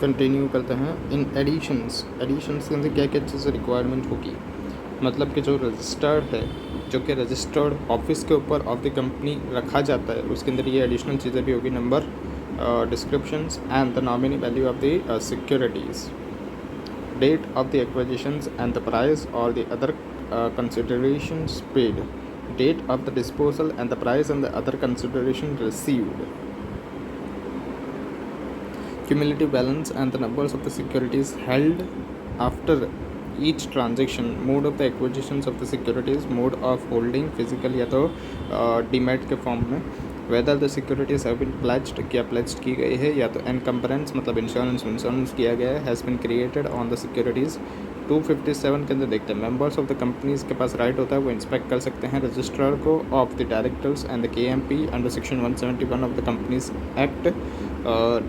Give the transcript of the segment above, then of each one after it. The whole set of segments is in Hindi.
कंटिन्यू करते हैं। इन एडिशंस के अंदर क्या क्या चीज़ें रिक्वायरमेंट होगी, मतलब कि जो रजिस्टर्ड है, जो कि रजिस्टर्ड ऑफिस के ऊपर ऑफ द कंपनी रखा जाता है, उसके अंदर ये एडिशनल चीज़ें भी होगी। Number, descriptions and the nominee value of the securities, date of the acquisitions and the price or the other considerations paid, date of the disposal and the price and the other consideration received, cumulative balance and the numbers of the securities held after each transaction, mode of the acquisitions of the securities, mode of holding physical या तो डीमैट के फॉर्म में, whether the securities have been pledged, क्या प्लेज्ड की गई है, या तो एनकम्बरेंस मतलब इंश्योरेंस किया गया है, has been created on the securities. 257 के अंदर देखते हैं मेंबर्स ऑफ द कंपनीज़ के पास राइट होता है, वो इंस्पेक्ट कर सकते हैं रजिस्ट्रार को of the directors and the KMP under section 171 of the companies act.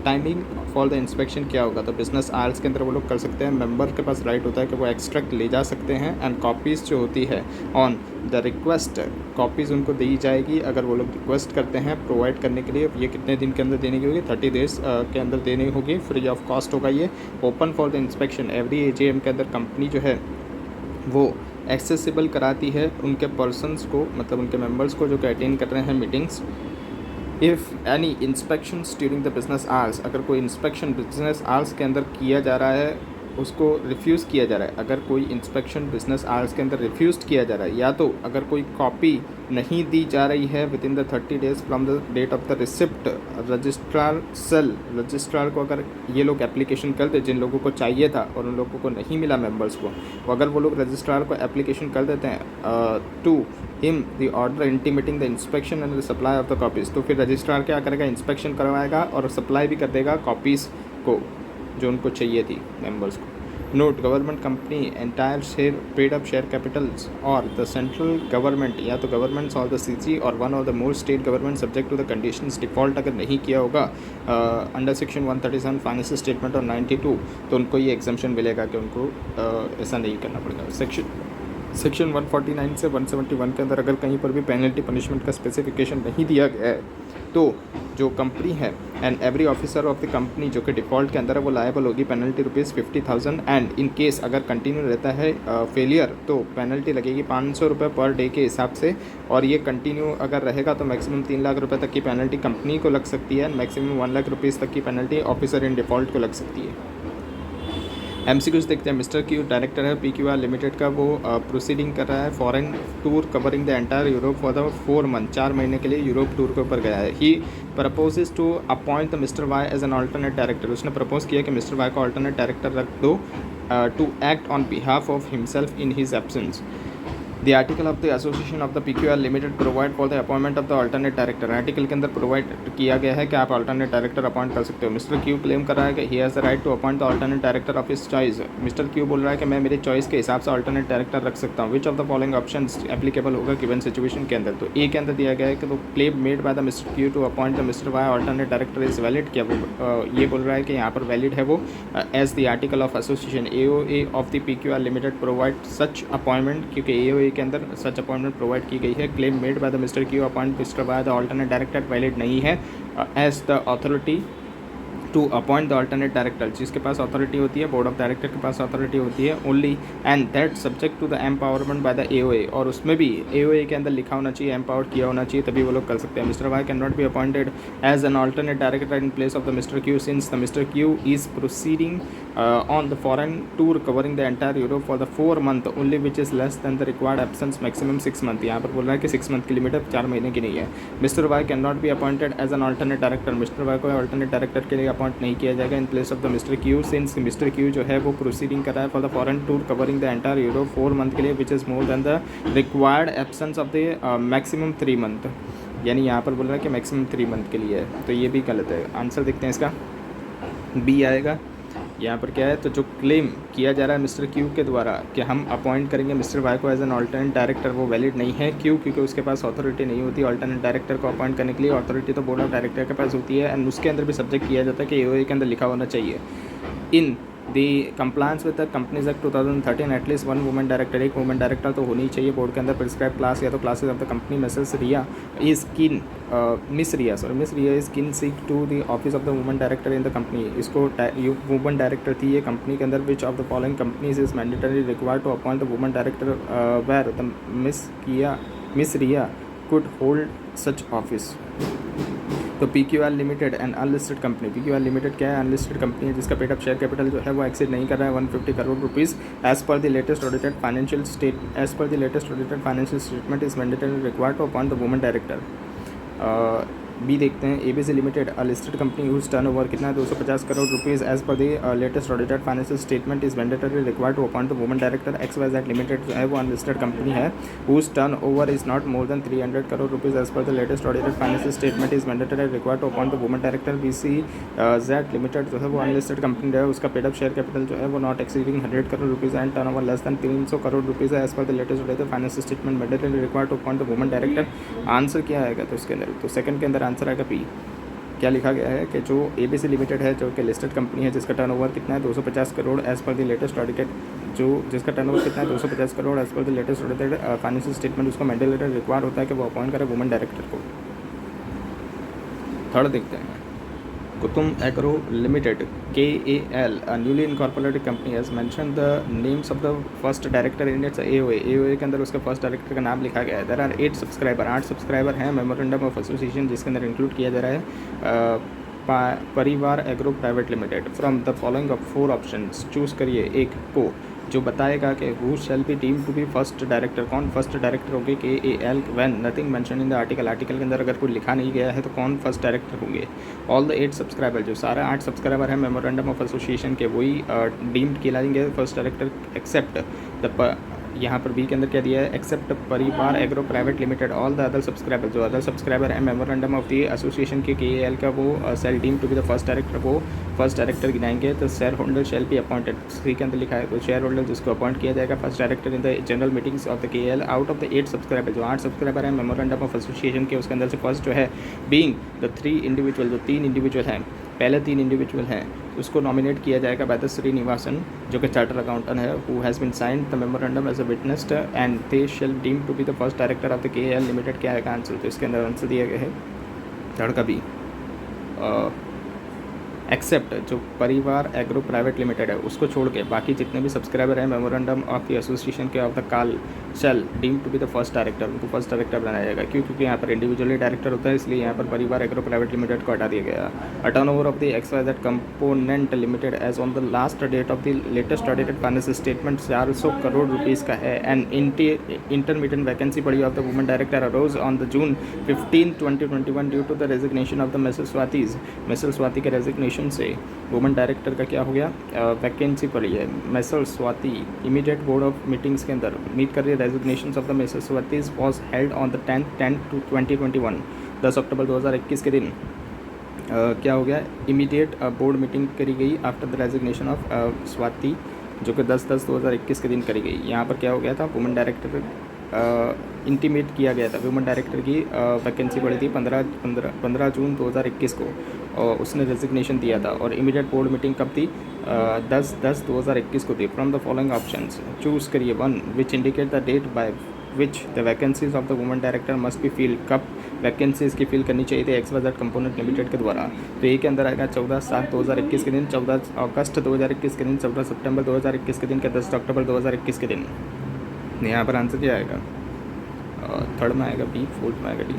Timing for the inspection क्या होगा, तो बिजनेस आवर्स के अंदर वो लोग कर सकते हैं। मेंबर के पास राइट होता है कि वो एक्सट्रैक्ट ले जा सकते हैं एंड कॉपीज़ जो होती है ऑन द रिक्वेस्ट, कॉपीज़ उनको दी जाएगी अगर वो लोग रिक्वेस्ट करते हैं प्रोवाइड करने के लिए। ये कितने दिन के अंदर देने की होगी, 30 डेज़ के अंदर देनी होगी, फ्री ऑफ कॉस्ट होगा ये। Open for the inspection, every AGM के अंदर कंपनी जो है वो एक्सेसिबल कराती है उनके पर्सनस को, मतलब उनके मेंबर्स को जो कि अटेंड कर रहे हैं meetings. If any inspections during the business hours, अगर कोई इंस्पेक्शन बिजनेस आवर्स के अंदर किया जा रहा है उसको रिफ्यूज़ किया जा रहा है, अगर कोई इंस्पेक्शन बिजनेस आवर्स के अंदर रिफ्यूज़ किया जा रहा है, या तो अगर कोई कॉपी नहीं दी जा रही है within the 30 days from the date of the receipt, registrar को अगर ये लोग एप्लीकेशन कर दे, जिन लोगों को चाहिए था और उन लोगों को नहीं मिला मेंबर्स को, तो अगर वो लोग रजिस्ट्रार को एप्लीकेशन कर देते हैं to him the order intimating the inspection and the supply of the copies, तो फिर रजिस्ट्रार क्या करेगा, इंस्पेक्शन करवाएगा और सप्लाई भी कर देगा कॉपीज़ को जो उनको चाहिए थी मेंबर्स को। Note, government company entire share paid up share capitals और द सेंट्रल गवर्नमेंट या तो गवर्नमेंट्स और द CG और वन और the more state government subject to the conditions, default अगर नहीं किया होगा अंडर सेक्शन 137 फाइनेंशियल स्टेटमेंट और 92, तो उनको ये एग्जम्पशन मिलेगा कि उनको ऐसा नहीं करना पड़ेगा। सेक्शन 149 से 171 के अंदर अगर कहीं पर भी पेनल्टी पनिशमेंट का स्पेसिफिकेशन नहीं दिया गया है, तो जो कंपनी है and every officer of the company जो कि डिफ़ॉल्ट के अंदर है वो लायबल होगी पेनल्टी ₹50,000 एंड इन केस अगर कंटिन्यू रहता है फेलियर तो पेनल्टी लगेगी ₹500 पर डे के हिसाब से, और ये कंटिन्यू अगर रहेगा तो मैक्सिमम 3 लाख रुपए तक की पेनल्टी कंपनी को लग सकती है, मैक्सिमम 1 लाख रुपीज़ तक की पेनल्टी ऑफिसर इन डिफ़ॉल्ट को लग सकती है। MCQs देखते हैं। मिस्टर क्यू डायरेक्टर है PQR लिमिटेड का, वो प्रोसीडिंग कर रहा है foreign tour covering the entire Europe for the 4 month, 4 महीने के लिए यूरोप टूर के ऊपर गया है। He proposes to appoint the mister Y as an alternate director, उसने प्रपोज किया कि मिस्टर वाई को अल्टरनेट डायरेक्टर रख दो to act on behalf of himself in his absence. The article of the association of the PQR Limited provide for the appointment of the alternate director। Article के अंदर प्रोवाइड किया गया है कि आप अल्टरनेट डायरेक्टर अपॉइंट कर सकते हो। मिस्टर क्यू क्लेम कर रहा है कि he has the right to appoint the alternate director of his choice. Mr Q बोल रहा है कि मैं मेरी चॉइस के हिसाब से अल्टरनेट डायरेक्टर रख सकता हूँ। विच of the following options applicable होगा गिवन सिचुएशन के अंदर, तो ए के अंदर दिया गया है कि तो claim made by the Mr Q to appoint the mister Y alternate director is valid, क्या वो ये बोल रहा है कि यहाँ पर वैलिड है वो as the article of association AOA of the PQR limited provide such appointment, क्योंकि AOA के अंदर सच अपॉइंटमेंट प्रोवाइड की गई है। Claim made by the Mr Q appoint Mr Y the alternate director valid नहीं है as the authority to appoint the alternate director, जिसके पास अथॉरिटी होती है, बोर्ड ऑफ डायरेक्टर के पास अथॉरिटी होती है only and that subject to the empowerment by the AOA, और उसमें भी AOA के अंदर लिखा होना चाहिए, एम्पावर्ड किया होना चाहिए, तभी वो लोग कर सकते हैं। Mr Y can not be appointed as an alternate director in place of the Mr Q since the Mr Q is proceeding on the foreign tour covering the entire Europe for the 4 month only which is less than the required absence maximum 6 month. यहाँ पर बोल रहा है कि 6 मंथ की लिमिट है, 4 महीने की नहीं है। Mr Y can not be appointed as an alternate director, Mr Y को अल्टरनेट डायरेक्टर के लिए अपॉइंट नहीं किया जाएगा in place of the Mr Q since Mr Q जो है वो प्रोसीडिंग कर रहा है for the foreign tour covering the entire Europe 4 month के लिए which is more than the required absence of the maximum 3 month, यानी यहाँ पर बोल रहा है कि मैक्सिमम 3 मंथ के लिए है, तो ये भी गलत है। आंसर देखते हैं इसका, बी आएगा। यहाँ पर क्या है, तो जो क्लेम किया जा रहा है मिस्टर क्यू के द्वारा कि हम अपॉइंट करेंगे मिस्टर वाई को एज एन अल्टरनेट डायरेक्टर, वो वैलिड नहीं है। क्यों? क्योंकि उसके पास अथॉरिटी नहीं होती अल्टरनेट डायरेक्टर को अपॉइंट करने के लिए, अथॉरिटी तो बोर्ड ऑफ डायरेक्टर के पास होती है एंड उसके अंदर भी सब्जेक्ट किया जाता है कि AOA के अंदर लिखा होना चाहिए in the compliance with the companies act 2013 at least one women director, एक वुमेन डायरेक्टर तो होनी ही चाहिए बोर्ड के अंदर प्रिस्क्राइब क्लास या तो classes of the company. Mrs Riya is keen Miss Riya is keen seek to the office of the women director in the company. इसको वुमेन डायरेक्टर थी ये कंपनी के अंदर। Which of the following companies is mandatory required to appoint the women director where the Miss Riya could hold such office. तो PQR limited and unlisted company. PQR limited क्या है? अनलिस्टेड कंपनी है जिसका पेड अप शेयर कैपिटल जो है वो एक्सीड नहीं कर रहा है 150 crore rupees as per the latest audited financial statement is mandatory required to appoint the women director. B देखते हैं ABC limited unlisted company whose turnover कितना है 250 crore rupees as per the latest audited financial statement is mandatory required to appoint the women director. XYZ limited जो है वो अनलिस्टेड कंपनी है whose turnover is not more than 300 crore rupees as per the latest audited financial statement is mandatory required to appoint the women director. BCZ limited जो है वो अनलिस्टेड कंपनी है, उसका पेड अप शेयर कैपिटल जो है वो not exceeding 100 crore rupees and turnover less than 300 crore rupees है as per the latest audited financial statement mandatory required to appoint the women director. Answer क्या आएगा? तो इसके अंदर तो सेकंड के अंदर आंसर आएगा पी। क्या लिखा गया है कि जो ABC लिमिटेड है जो कि लिस्टेड कंपनी है जिसका टर्नओवर कितना है 250 crore as per the latest audited, जो जिसका टर्नओवर कितना है 250 crore as per the latest audited financial statement, उसको मैंडेटरी रिक्वायर होता है कि वो अपॉइंट करे वुमेन डायरेक्टर को। थर्ड देखते हैं Kutum agro limited KAL newly incorporated company has mention the names of the first director in its AOA के अंदर उसका फर्स्ट डायरेक्टर का नाम लिखा गया है। देयर आर 8 सब्सक्राइबर हैं मेमोरेंडम ऑफ एसोसिएशन जिसके अंदर इंक्लूड किया जा रहा है Parivar agro private limited. From the following of 4 options choose करिए एक को जो बताएगा कि who shall be deemed to be first director, कौन फर्स्ट डायरेक्टर होंगे KAL when nothing mention in the article के अंदर अगर कोई लिखा नहीं गया है तो कौन फर्स्ट डायरेक्टर होंगे। ऑल द 8 सब्सक्राइबर जो सारे 8 सब्सक्राइबर हैं मेमोरेंडम ऑफ एसोसिएशन के वही डीम्ड कहलाएंगे फर्स्ट डायरेक्टर एक्सेप्ट द यहाँ पर बी के अंदर क्या दिया है except Parivar agro private limited. All the other subscriber जो अदर सब्सक्राइबर है मेमोरेंडम ऑफ द एसोसिएशन के KAL का वो shall deem to be the first director को फर्स्ट डायरेक्टर गिनाएंगे। तो share holder shall be appointed C के अंदर लिखा है तो शेयर होल्डर जिसको अपॉइंट किया जाएगा first director in the general meetings of the KAL। Out of the 8 subscriber जो 8 सब्सक्राइबर है मेमोरेंडम ऑफ एसोसिएशन के उसके अंदर से फर्स्ट जो है बीइंग द 3 इंडिविजुअल जो 3 इंडिविजुअल हैं पहले 3 इंडिविजुअल हैं उसको नॉमिनेट किया जाएगा बाय द श्रीनिवासन जो कि चार्टर अकाउंटेंट है who has been signed the memorandum as a witnessed and they shall deem to be the first director of the KAL limited. क्या आएगा आंसर? तो इसके अंदर आंसर दिया गया है थर्ड का बी एक्सेप्ट जो परिवार एग्रो प्राइवेट लिमिटेड है उसको छोड़ के बाकी जितने भी सब्सक्राइबर हैं मेमोरेंडम ऑफ द एसोसिएशन के ऑफ द काल shall deem to be the first director, उनको फर्स्ट डायरेक्टर बनाया जाएगा। क्यों? क्योंकि यहाँ पर इंडिविजुअली डायरेक्टर होता है इसलिए यहाँ पर परिवार एग्रो प्राइवेट लिमिटेड को हटा दिया गया। A turnover of the XYZ component limited as on the last date of the latest audited financial statement 400 crore rupees का है। एंड इंटरमीडिएट वैकेंसी पड़ी of the women director arose on the June 15, 2021 due to the resignation of the Mrs Swati के रेजिग्नेशन से वुमेन डायरेक्टर का क्या हो गया वैकेंसी पड़ी है। Mrs Swati immediate board of meetings के अंदर मीट कर रही है। Resignation of the Mrs Swati was held on the 10/10/2021 10 October 2021 के दिन क्या हो गया इमीडिएट बोर्ड मीटिंग करी गई after the resignation of Swati जो कि 10/10/2021 के दिन करी गई। यहाँ पर क्या हो गया था वुमेन डायरेक्टर इंटीमेट किया गया था। वुमेन डायरेक्टर की वैकेंसी पड़ी थी 15 जून 2021 को और उसने रेजिग्नेशन दिया था और इमीडिएट बोर्ड मीटिंग कब थी 10/10/2021 को थी। From the following options choose करिए 1 which indicate the date by which the vacancies of the women director must be fill. कब वैकेंसीज की फिल करनी चाहिए थी XYZ कंपोनेंट लिमिटेड के द्वारा। तो ये के अंदर आएगा 14/7/2021 के दिन, 14 अगस्त 2021 के दिन, 14 सितंबर 2021 के दिन के 10 अक्टूबर 2021 के दिन। यहाँ पर आंसर क्या आएगा? थर्ड में आएगा बी, फोर्थ में आएगा डी,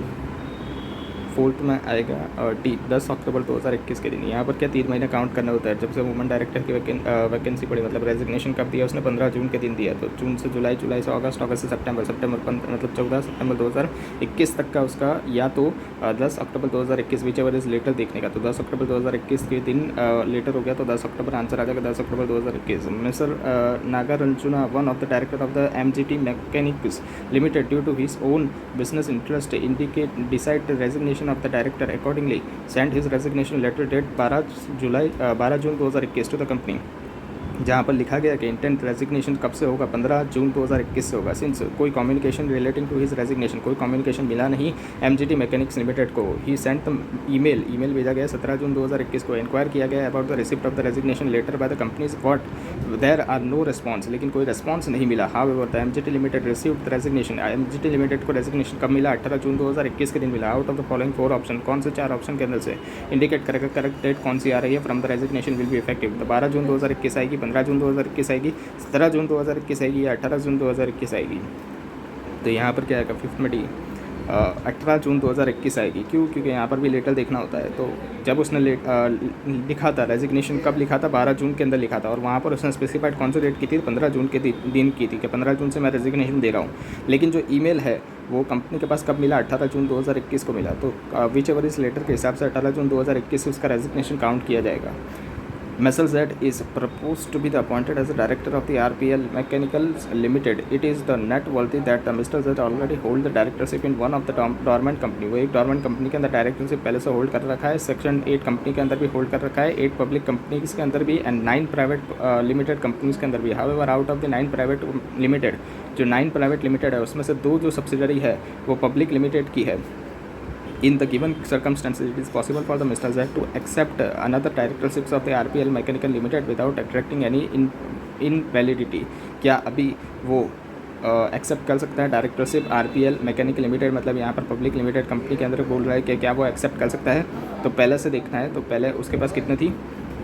फोर्थ में आएगा डी 10 अक्टूबर 2021 के दिन। यहाँ पर क्या 3 महीने काउंट करना होता है जब से वुमेन डायरेक्टर की वैकेंसी पड़ी मतलब रेजिग्नेशन कब दिया उसने 15 जून के दिन दिया। तो जून से जुलाई, जुलाई से अगस्त, अगस्त से सितंबर, मतलब 14 सितंबर 2021 तक का उसका या तो 10 October 2021 which ever is letter देखने का। तो 10 अक्टूबर 2021 के दिन लेटर हो गया तो 10 अक्टूबर आंसर आ जाएगा 10 October 2021। Mister Nagarjuna one of the director of the MGT mechanics limited due to his own business interest indicate decide resignation of the director accordingly sent his resignation letter date 12 June 2021 to the company। जहाँ पर लिखा गया कि इंटेंट रेजिग्नेशन कब से होगा, 15 जून 2021 से होगा। सिंस कोई communication relating to his resignation, कोई कम्युनिकेशन मिला नहीं एमजीटी मैकेनिक्स लिमिटेड को, ही सेंट द ईमेल भेजा गया 17 जून 2021 को। इंक्वायर किया गया about the receipt of the resignation letter by the companies, but there are no response, लेकिन कोई रिस्पॉन्स नहीं मिला। However the MGT limited received the resignation, MGT limited को रेजिग्नेशन कब मिला, 18 जून 2021 के दिन मिला। Out of the following 4 option, कौन से 4 ऑप्शन के अंदर से इंडिकेट करेगा करेक्ट डेट कौन सी आ रही है from the resignation will be effective. तो 12 जून 2021 आएगी, 15 जून 2021 आएगी, 17 जून 2021 आएगी या 18 जून 2021 आएगी। तो यहाँ पर क्या आएगा, फिफ्थ में डी 18 जून 2021 आएगी। क्यों? क्योंकि यहाँ पर भी लेटर देखना होता है। तो जब उसने लिखा था रेजिग्नेशन कब लिखा था, 12 जून के अंदर लिखा था, और वहाँ पर उसने स्पेसिफाइड कौन सी डेट की थी, 15 जून के दिन की थी कि 15 जून से मैं रेजिग्नेशन दे रहा हूँ। लेकिन जो ईमेल है वो कंपनी के पास कब मिला, 18 जून 2021 को मिला। तो विच एवर इस लेटर के हिसाब से 18 जून 2021 से उसका रेजिग्नेशन काउंट किया जाएगा। Messrs Z is proposed to be the appointed as a director of the RPL Mechanicals Limited. It is the noteworthy that Mr. Z already hold the directorship in one of the dormant company. वो एक dormant company के अंदर directorship पहले से hold कर रखा है, सेक्शन 8 कंपनी के अंदर भी hold कर रखा है, 8 पब्लिक कंपनीज के अंदर भी एंड 9 प्राइवेट लिमिटेड कंपनीज के अंदर भी। However out of the 9 private limited, जो 9 प्राइवेट लिमिटेड है उसमें से 2 जो सब्सिडरी है वो पब्लिक लिमिटेड की है। In the given circumstances, it is possible for the Mr. Z to accept another directorships of the RPL Mechanical Limited without attracting any invalidity. क्या अभी वो एक्सेप्ट कर सकता है डायरेक्टरशिप RPL मैकेनिकल लिमिटेड, मतलब यहाँ पर पब्लिक लिमिटेड कंपनी के अंदर बोल रहा है कि क्या वो एक्सेप्ट कर सकता है? तो पहले से देखना है। तो पहले उसके पास कितने थी,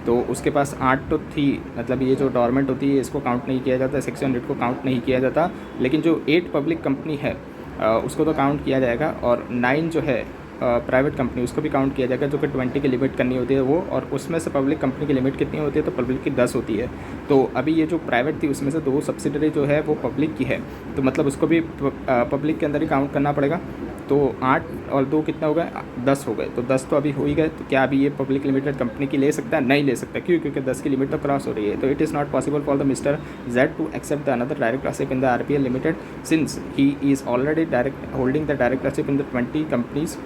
तो उसके पास 8 तो थी, मतलब ये जो डॉर्मेंट होती है इसको काउंट नहीं किया जाता, सेक्शन 8 को काउंट नहीं किया जाता। लेकिन जो 8 पब्लिक कंपनी है उसको तो काउंट किया जाएगा, और 9 जो है प्राइवेट कंपनी उसको भी काउंट किया जाएगा, जो कि 20 की लिमिट करनी होती है वो, और उसमें से पब्लिक कंपनी की लिमिट कितनी होती है, तो पब्लिक की 10 होती है। तो अभी ये जो प्राइवेट थी उसमें से 2 सब्सिडरी जो है वो पब्लिक की है, तो मतलब उसको भी पब्लिक के अंदर ही काउंट करना पड़ेगा। तो 8 और 2 कितना हो गए, 10 हो गए। तो 10 तो अभी हो ही गए। तो क्या अभी ये पब्लिक लिमिटेड कंपनी की ले सकता है? नहीं ले सकता। क्यों? क्योंकि 10 की लिमिट तो क्रॉस हो रही है। तो it is not possible for the mister Z to accept the another directorship in the RPL limited since he is already direct holding the directorship in the 20 companies.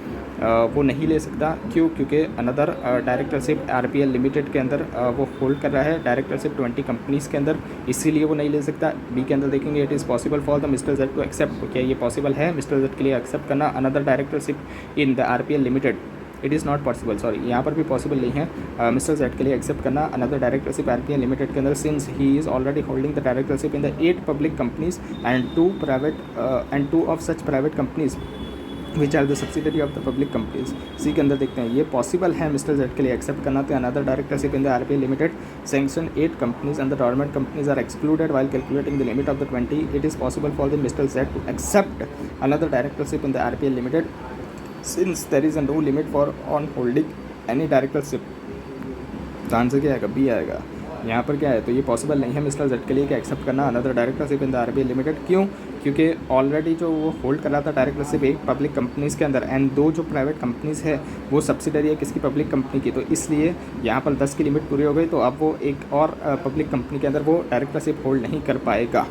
वो नहीं ले सकता। क्यों? क्योंकि अनदर डायरेक्टरशिप RPL लिमिटेड के अंदर वो होल्ड कर रहा है डायरेक्टरशिप 20 कंपनीज़ के अंदर, इसीलिए वो नहीं ले सकता। बी के अंदर देखेंगे it is possible for the mister Z to accept, क्या ये पॉसिबल है मिस्टर जेड के लिए एक्सेप्ट करना another directorship in the RPL limited? It is not possible, sorry यहाँ पर भी पॉसिबल नहीं है मिस्टर जेड के लिए एक्सेप्ट करना अनदर डायरेक्टरशिप RPL लिमिटेड के अंदर, since he is already holding the directorship in the 8 public companies and 2 of such private companies which are the subsidiary of the public companies. C के अंदर देखते हैं ये पॉसिबल है मिस्टर जेड के लिए एक्सेप्ट करना तो another directorship in the RPL limited. Section 8 companies and the dormant companies are excluded while calculating the limit of the 20। It is possible for the mister Z to accept another directorship in the RPL limited since there is a no limit for on holding any directorship. तो आंसर क्या आएगा? बी आएगा। यहाँ पर क्या है, तो ये पॉसिबल नहीं है मिस्टर जेड के लिए कि एक्सेप्ट करना another directorship in the RPL limited. क्यों? क्योंकि ऑलरेडी जो वो होल्ड कर रहा था डायरेक्टरशिप 1 पब्लिक कंपनीज़ के अंदर एंड 2 जो प्राइवेट कंपनीज़ है वो सब्सिडरी है किसकी? पब्लिक कंपनी की। तो इसलिए यहाँ पर 10 की लिमिट पूरी हो गई, तो अब वो एक और पब्लिक कंपनी के अंदर वो डायरेक्टरशिप होल्ड नहीं कर पाएगा।